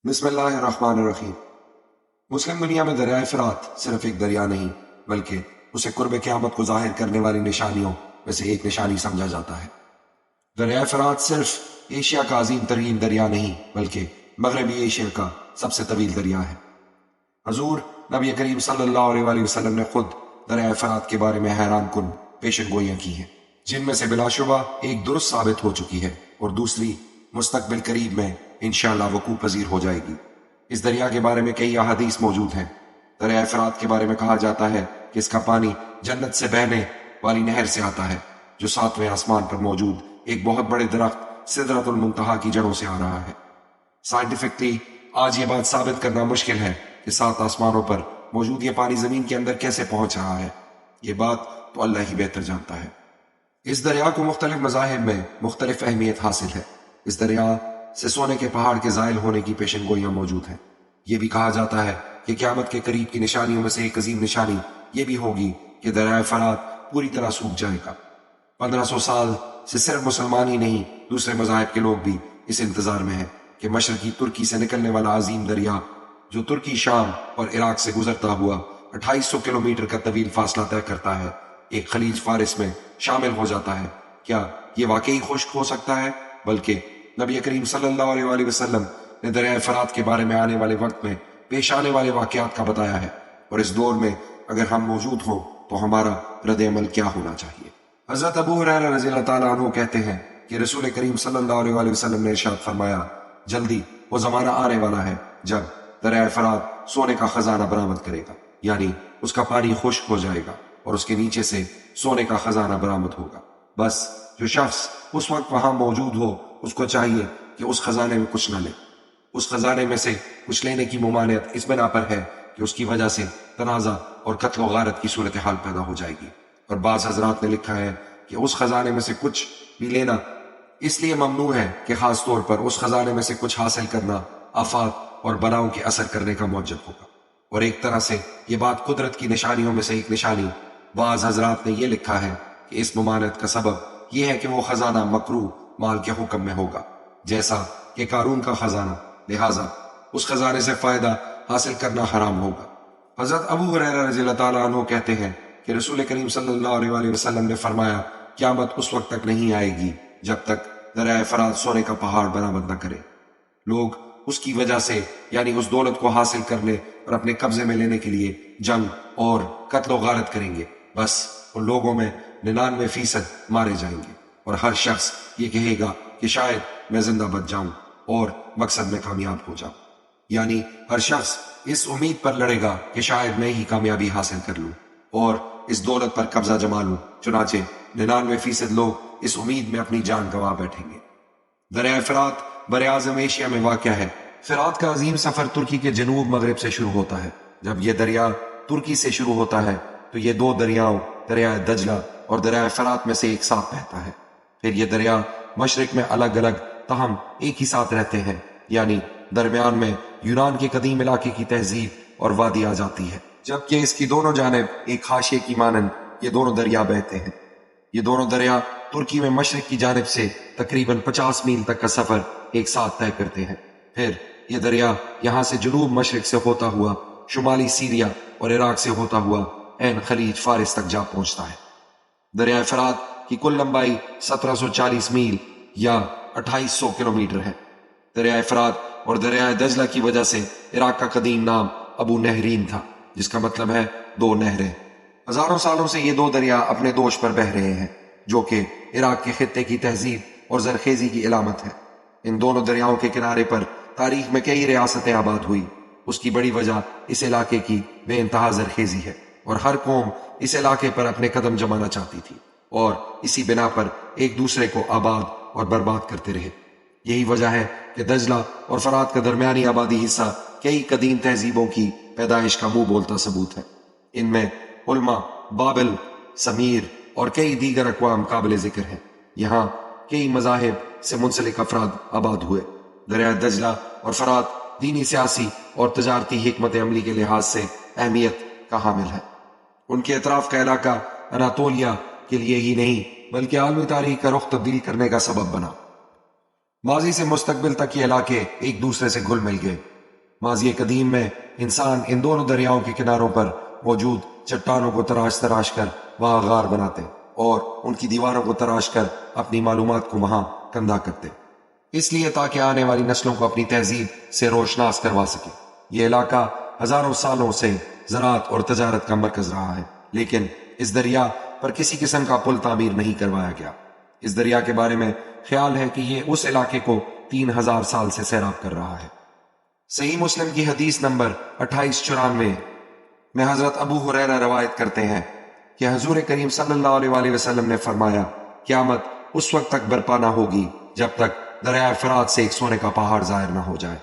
بسم اللہ الرحمن الرحیم۔ مسلم دنیا میں دریائے فرات صرف ایک دریا نہیں بلکہ اسے قرب قیامت کو ظاہر کرنے والی نشانیوں میں سے ایک نشانی سمجھا جاتا ہے۔ دریائے فرات صرف ایشیا کا عظیم ترین دریا نہیں بلکہ مغربی ایشیا کا سب سے طویل دریا ہے۔ حضور نبی کریم صلی اللہ علیہ وآلہ وسلم نے خود دریائے فرات کے بارے میں حیران کن پیشن گوئیاں کی ہیں، جن میں سے بلا شبہ ایک درست ثابت ہو چکی ہے اور دوسری مستقبل قریب میں انشاءاللہ وقوع پذیر ہو جائے گی۔ اس دریا کے بارے میں کئی احادیث موجود ہیں۔ دریائے فرات کے بارے میں کہا جاتا ہے کہ اس کا پانی جنت سے بہنے والی نہر سے آتا ہے جو 7ویں آسمان پر موجود ایک بہت بڑے درخت سدرۃ المنتہا کی جڑوں سے آ رہا ہے۔ سائنٹیفکلی آج یہ بات ثابت کرنا مشکل ہے کہ 7 آسمانوں پر موجود یہ پانی زمین کے اندر کیسے پہنچ رہا ہے۔ یہ بات تو اللہ ہی بہتر جانتا ہے۔ اس دریا کو مختلف مذاہب میں مختلف اہمیت حاصل ہے۔ اس دریا سے سونے کے پہاڑ کے زائل ہونے کی پیشن گوئیاں موجود ہیں۔ یہ بھی کہا جاتا ہے کہ قیامت کے قریب کی نشانیوں میں سے ایک عظیم نشانی یہ بھی ہوگی کہ دریائے فرات پوری طرح سوکھ جائے گا۔ 1500 سال سے صرف مسلمان ہی نہیں، دوسرے مذاہب کے لوگ بھی اس انتظار میں ہیں کہ مشرقی ترکی سے نکلنے والا عظیم دریا جو ترکی، شام اور عراق سے گزرتا ہوا 2800 کلومیٹر کا طویل فاصلہ طے کرتا ہے، ایک خلیج فارس میں شامل ہو جاتا ہے۔ کیا یہ واقعی خشک ہو سکتا ہے؟ بلکہ نبی کریم صلی اللہ علیہ وآلہ وسلم نے دریائے فرات کے بارے میں آنے والے وقت میں پیش آنے والے واقعات کا بتایا ہے، اور اس دور میں اگر ہم موجود ہوں تو ہمارا رد عمل کیا ہونا چاہیے۔ حضرت ابو ہریرہ رضی اللہ تعالیٰ عنہ کہتے ہیں کہ رسول کریم صلی اللہ علیہ وآلہ وسلم نے ارشاد فرمایا، جلدی وہ زمانہ آنے والا ہے جب دریائے فرات سونے کا خزانہ برآمد کرے گا، یعنی اس کا پانی خشک ہو جائے گا اور اس کے نیچے سے سونے کا خزانہ برآمد ہوگا۔ بس جو شخص اس وقت وہاں موجود ہو اس کو چاہیے کہ اس خزانے میں کچھ نہ لے۔ اس خزانے میں سے کچھ لینے کی ممانعت اس بنا پر ہے کہ اس کی وجہ سے تنازع اور قتل و غارت کی صورتحال پیدا ہو جائے گی، اور بعض حضرات نے لکھا ہے کہ اس خزانے میں سے کچھ بھی لینا اس لیے ممنوع ہے کہ خاص طور پر اس خزانے میں سے کچھ حاصل کرنا آفات اور بلاؤں کے اثر کرنے کا موجب ہوگا، اور ایک طرح سے یہ بات قدرت کی نشانیوں میں سے ایک نشانی۔ بعض حضرات نے یہ لکھا ہے کہ اس ممانعت کا سبب یہ ہے کہ وہ خزانہ مکروہ مال کے حکم میں ہوگا جیسا کہ قارون کا خزانہ، لہٰذا اس خزانے سے فائدہ حاصل کرنا حرام ہوگا۔ حضرت ابو ہریرہ رضی اللہ تعالیٰ عنہ کہتے ہیں کہ رسول کریم صلی اللہ علیہ وآلہ وسلم نے فرمایا، قیامت اس وقت تک نہیں آئے گی جب تک دریائے فرات سونے کا پہاڑ برآمد نہ کرے۔ لوگ اس کی وجہ سے یعنی اس دولت کو حاصل کرنے اور اپنے قبضے میں لینے کے لیے جنگ اور قتل و غارت کریں گے۔ بس ان لوگوں میں 99% مارے جائیں گے، اور ہر شخص یہ کہے گا کہ شاید میں زندہ بچ جاؤں اور مقصد میں کامیاب ہو جاؤں، یعنی ہر شخص اس امید پر لڑے گا کہ شاید میں ہی کامیابی حاصل کر لوں اور اس دولت پر قبضہ جما لوں۔ چنانچہ 99% لوگ اس امید میں اپنی جان گنوا بیٹھیں گے۔ دریائے فرات براعظم ایشیا میں واقع ہے۔ فرات کا عظیم سفر ترکی کے جنوب مغرب سے شروع ہوتا ہے۔ جب یہ دریا ترکی سے شروع ہوتا ہے تو یہ 2 دریاؤں دریائے دجلہ اور دریائے فرات میں سے ایک ساتھ بہتا ہے۔ پھر یہ دریا مشرق میں الگ الگ تاہم ایک ہی ساتھ رہتے ہیں، یعنی درمیان میں یونان کے قدیم علاقے کی تہذیب اور وادی آ جاتی ہے، جبکہ اس کی دونوں جانب ایک حاشیے کی مانند یہ دونوں دریا بہتے ہیں۔ یہ دونوں دریا ترکی میں مشرق کی جانب سے تقریباً 50 میل تک کا سفر ایک ساتھ طے کرتے ہیں۔ پھر یہ دریا یہاں سے جنوب مشرق سے ہوتا ہوا شمالی سیریا اور عراق سے ہوتا ہوا عین خلیج فارس تک جا پہنچتا ہے۔ دریائے فرات کی کل لمبائی 1740 میل یا 2800 کلومیٹر ہے۔ دریائے فرات اور دریائے دجلہ کی وجہ سے عراق کا قدیم نام ابو نہرین تھا، جس کا مطلب ہے 2 نہریں۔ ہزاروں سالوں سے یہ 2 دریا اپنے دوش پر بہہ رہے ہیں، جو کہ عراق کے خطے کی تہذیب اور زرخیزی کی علامت ہے۔ ان دونوں دریاؤں کے کنارے پر تاریخ میں کئی ریاستیں آباد ہوئی۔ اس کی بڑی وجہ اس علاقے کی بے انتہا زرخیزی ہے، اور ہر قوم اس علاقے پر اپنے قدم جمانا چاہتی تھی اور اسی بنا پر ایک دوسرے کو آباد اور برباد کرتے رہے۔ یہی وجہ ہے کہ دجلہ اور فرات کا درمیانی آبادی حصہ کئی قدیم تہذیبوں کی پیدائش کا منہ بولتا ثبوت ہے۔ ان میں علماء، بابل، سمیر اور کئی دیگر اقوام قابل ذکر ہیں۔ یہاں کئی مذاہب سے منسلک افراد آباد ہوئے۔ دریائے دجلہ اور فرات دینی، سیاسی اور تجارتی حکمت عملی کے لحاظ سے اہمیت کا حامل ہے۔ ان کے اطراف کا علاقہ اناتولیا کے لیے ہی نہیں بلکہ عالمی تاریخ کا رخ تبدیل کرنے کا سبب بنا۔ ماضی سے مستقبل تک یہ علاقے ایک دوسرے سے گھل مل گئے ماضی قدیم میں انسان ان دونوں دریاؤں کے کناروں پر موجود چٹانوں کو تراش کر وہاں غار بناتے اور ان کی دیواروں کو تراش کر اپنی معلومات کو وہاں کندہ کرتے، اس لیے تاکہ آنے والی نسلوں کو اپنی تہذیب سے روشناس کروا سکے۔ یہ علاقہ ہزاروں سالوں سے زراعت اور تجارت کا مرکز رہا ہے، لیکن اس دریا پر کسی قسم کا پل تعمیر نہیں کروایا گیا۔ اس دریا کے بارے میں خیال ہے کہ یہ اس علاقے کو 3000 سال سے سیراب کر رہا ہے۔ صحیح مسلم کی حدیث نمبر 2894 میں حضرت ابو ہریرہ روایت کرتے ہیں کہ حضور کریم صلی اللہ علیہ وآلہ وسلم نے فرمایا، قیامت اس وقت تک برپا نہ ہوگی جب تک دریائے فرات سے ایک سونے کا پہاڑ ظاہر نہ ہو جائے۔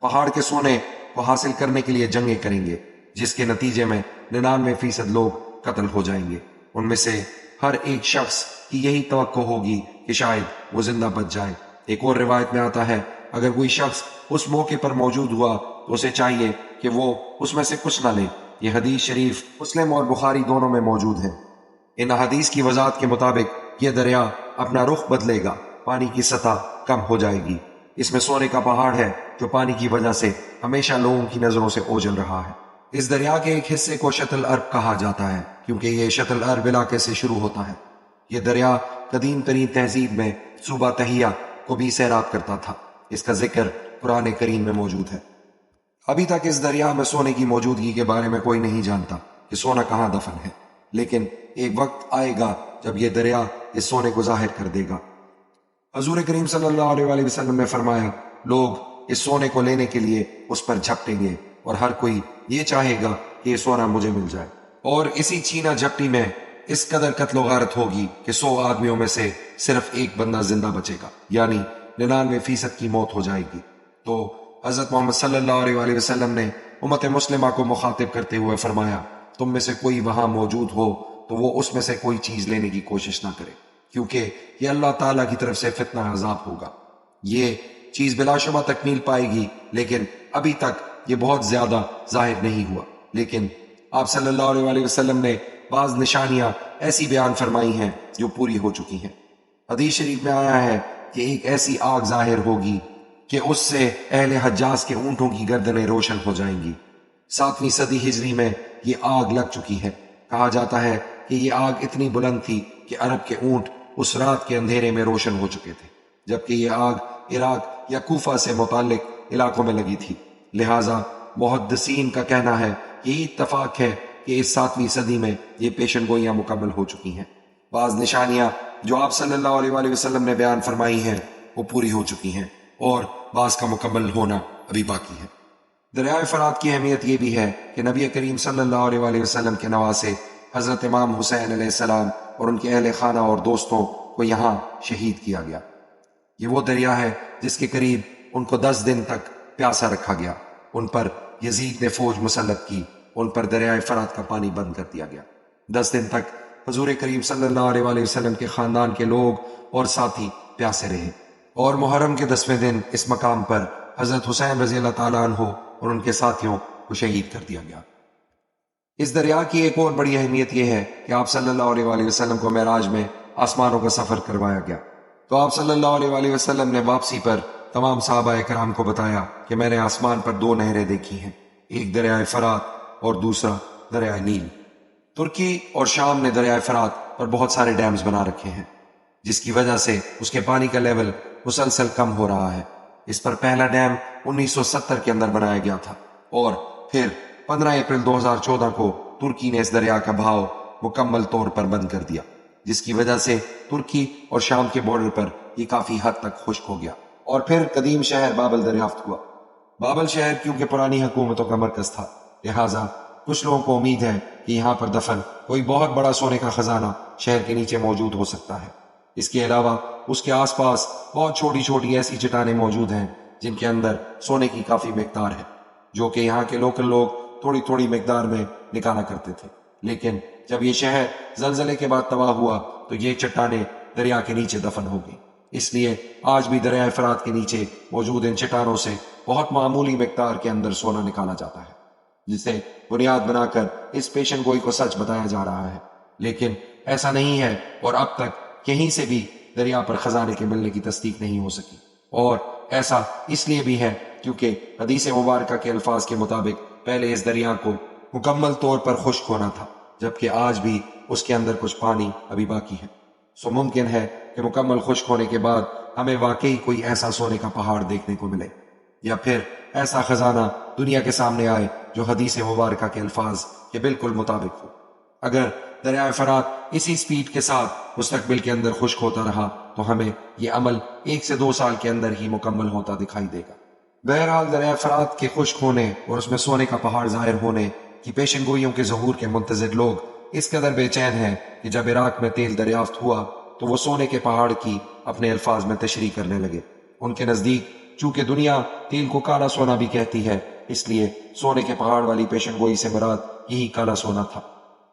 پہاڑ کے سونے کو حاصل کرنے کے لیے جنگیں کریں گے، جس کے نتیجے میں 99% لوگ قتل ہو جائیں گے۔ ان میں سے ہر ایک شخص کی یہی توقع ہوگی کہ شاید وہ زندہ بچ جائے۔ ایک اور روایت میں آتا ہے، اگر کوئی شخص اس موقع پر موجود ہوا تو اسے چاہیے کہ وہ اس میں سے کچھ نہ لے۔ یہ حدیث شریف مسلم اور بخاری دونوں میں موجود ہے۔ ان حدیث کی وضاحت کے مطابق یہ دریا اپنا رخ بدلے گا، پانی کی سطح کم ہو جائے گی۔ اس میں سونے کا پہاڑ ہے جو پانی کی وجہ سے ہمیشہ لوگوں کی نظروں سے اوجھل رہا ہے۔ اس دریا کے ایک حصے کو شط العرب کہا جاتا ہے کیونکہ یہ شط العرب علاقے سے شروع ہوتا ہے۔ یہ دریا قدیم ترین تہذیب میں صوبہ تہیہ کو بھی سیراب کرتا تھا۔ اس کا ذکر قرآن کریم میں موجود ہے۔ ابھی تک اس دریا میں سونے کی موجودگی کے بارے میں کوئی نہیں جانتا کہ سونا کہاں دفن ہے، لیکن ایک وقت آئے گا جب یہ دریا اس سونے کو ظاہر کر دے گا۔ حضور کریم صلی اللہ علیہ وآلہ وسلم نے فرمایا، لوگ اس سونے کو لینے کے لیے اس پر جھپٹیں گے اور ہر کوئی یہ چاہے گا کہ یہ سونا مجھے مل جائے، اور اسی چینا جھپٹی میں اس قدر قتل و غارت ہوگی کہ 100 آدمیوں میں سے صرف ایک بندہ زندہ بچے گا، یعنی 99% کی موت ہو جائے گی۔ تو حضرت محمد صلی اللہ علیہ وآلہ وسلم نے امت مسلمہ کو مخاطب کرتے ہوئے فرمایا، تم میں سے کوئی وہاں موجود ہو تو وہ اس میں سے کوئی چیز لینے کی کوشش نہ کرے، کیونکہ یہ اللہ تعالیٰ کی طرف سے فتنہ عذاب ہوگا۔ یہ چیز بلا شبہ تکمیل پائے گی، لیکن ابھی تک یہ بہت زیادہ ظاہر نہیں ہوا۔ لیکن آپ صلی اللہ علیہ وآلہ وسلم نے بعض نشانیاں ایسی بیان فرمائی ہیں جو پوری ہو چکی ہیں۔ حدیث شریف میں آیا ہے کہ ایک ایسی آگ ظاہر ہوگی کہ اس سے اہل حجاز کے اونٹوں کی گردنیں روشن ہو جائیں گی۔ 7ویں صدی ہجری میں یہ آگ لگ چکی ہے۔ کہا جاتا ہے کہ یہ آگ اتنی بلند تھی کہ عرب کے اونٹ اس رات کے اندھیرے میں روشن ہو چکے تھے، جبکہ یہ آگ عراق یا کوفہ سے متعلق علاقوں میں لگی تھی۔ لہٰذا محدثین کا کہنا ہے، یہی اتفاق ہے کہ اس 7ویں صدی میں یہ پیشن گوئیاں مکمل ہو چکی ہیں۔ بعض نشانیاں جو آپ صلی اللہ علیہ وآلہ وسلم نے بیان فرمائی ہیں وہ پوری ہو چکی ہیں، اور بعض کا مکمل ہونا ابھی باقی ہے۔ دریائے فرات کی اہمیت یہ بھی ہے کہ نبی کریم صلی اللہ علیہ وآلہ وسلم کے نواسے حضرت امام حسین علیہ السلام اور ان کے اہل خانہ اور دوستوں کو یہاں شہید کیا گیا۔ یہ وہ دریا ہے جس کے قریب ان کو 10 دن تک پیاسا رکھا گیا۔ ان پر یزید نے فوج مسلط کی، ان پر دریائے فرات کا پانی بند کر دیا گیا۔ 10 دن تک حضور کریم صلی اللہ علیہ وآلہ وسلم کے خاندان کے لوگ اور ساتھی پیاسے رہے، اور محرم کے 10ویں دن اس مقام پر حضرت حسین رضی اللہ تعالیٰ عنہ اور ان کے ساتھیوں کو شہید کر دیا گیا۔ اس دریا کی ایک اور بڑی اہمیت یہ ہے کہ آپ صلی اللہ علیہ وآلہ وسلم کو معراج میں آسمانوں کا سفر کروایا گیا، تو آپ صلی اللہ علیہ وآلہ وسلم نے واپسی پر تمام صحابہ کرام کو بتایا کہ میں نے آسمان پر 2 نہریں دیکھی ہیں، ایک دریائے فرات اور دوسرا دریائے نیل۔ ترکی اور شام نے دریائے فرات پر بہت سارے ڈیمز بنا رکھے ہیں، جس کی وجہ سے اس کے پانی کا لیول مسلسل کم ہو رہا ہے۔ اس پر پہلا ڈیم 1970 کے اندر بنایا گیا تھا، اور پھر 15 اپریل 2014 کو ترکی نے اس دریا کا بہاؤ مکمل طور پر بند کر دیا، جس کی وجہ سے ترکی اور شام کے بارڈر پر یہ کافی حد تک خشک ہو گیا، اور پھر قدیم شہر بابل دریافت ہوا۔ بابل شہر کیونکہ پرانی حکومتوں کا مرکز تھا، لہٰذا کچھ لوگوں کو امید ہے کہ یہاں پر دفن کوئی بہت بڑا سونے کا خزانہ شہر کے نیچے موجود ہو سکتا ہے۔ اس کے علاوہ اس کے آس پاس بہت چھوٹی چھوٹی ایسی چٹانیں موجود ہیں جن کے اندر سونے کی کافی مقدار ہے، جو کہ یہاں کے لوکل لوگ تھوڑی تھوڑی مقدار میں نکالا کرتے تھے۔ لیکن جب یہ شہر زلزلے کے بعد تباہ ہوا تو یہ چٹانیں دریا کے نیچے دفن ہو گئی۔ اس لیے آج بھی دریائے فرات کے نیچے موجود ان چٹانوں سے بہت معمولی مقدار کے اندر سونا نکالا جاتا ہے، جسے بنیاد بنا کر اس پیشن گوئی کو سچ بتایا جا رہا ہے۔ لیکن ایسا نہیں ہے، اور اب تک کہیں سے بھی دریا پر خزانے کے ملنے کی تصدیق نہیں ہو سکی، اور ایسا اس لیے بھی ہے کیونکہ حدیث مبارکہ کے الفاظ کے مطابق پہلے اس دریا کو مکمل طور پر خشک ہونا تھا، جبکہ آج بھی اس کے اندر کچھ پانی ابھی باقی ہے۔ سو ممکن ہے کہ مکمل خشک ہونے کے بعد ہمیں واقعی کوئی ایسا سونے کا پہاڑ دیکھنے کو ملے، یا پھر ایسا خزانہ دنیا کے سامنے آئے جو حدیث مبارکہ کے الفاظ کے بالکل مطابق ہو۔ اگر دریائے فرات اسی سپیڈ کے ساتھ مستقبل کے اندر خشک ہوتا رہا تو ہمیں یہ عمل 1 سے 2 سال کے اندر ہی مکمل ہوتا دکھائی دے گا۔ بہرحال دریائے فرات کے خشک ہونے اور اس میں سونے کا پہاڑ ظاہر ہونے کی پیشن گوئیوں کے ظہور کے منتظر لوگ اس قدر بے چین ہیں کہ جب عراق میں تیل دریافت ہوا تو وہ سونے کے پہاڑ کی اپنے الفاظ میں تشریح کرنے لگے۔ ان کے نزدیک چونکہ دنیا تیل کو کالا سونا بھی کہتی ہے، اس لیے سونے کے پہاڑ والی پیشن گوئی سے مراد یہی کالا سونا تھا۔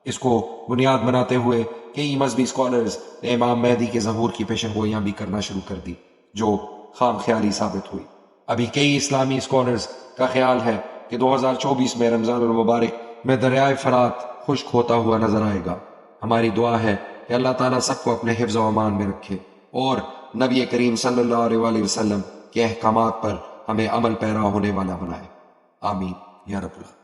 اس کو بنیاد بناتے ہوئے کئی مذہبی اسکالرز نے امام مہدی کے ظہور کی پیشن گوئیاں بھی کرنا شروع کر دی، جو خام خیالی ثابت ہوئی۔ ابھی کئی اسلامی اسکالرز کا خیال ہے کہ 2024 میں رمضان المبارک میں دریائے فرات خشک ہوتا ہوا نظر آئے گا۔ ہماری دعا ہے کہ اللہ تعالیٰ سب کو اپنے حفظ و امان میں رکھے اور نبی کریم صلی اللہ علیہ وآلہ وسلم کے احکامات پر ہمیں عمل پیرا ہونے والا بنائے۔ آمین یا رب العالمین۔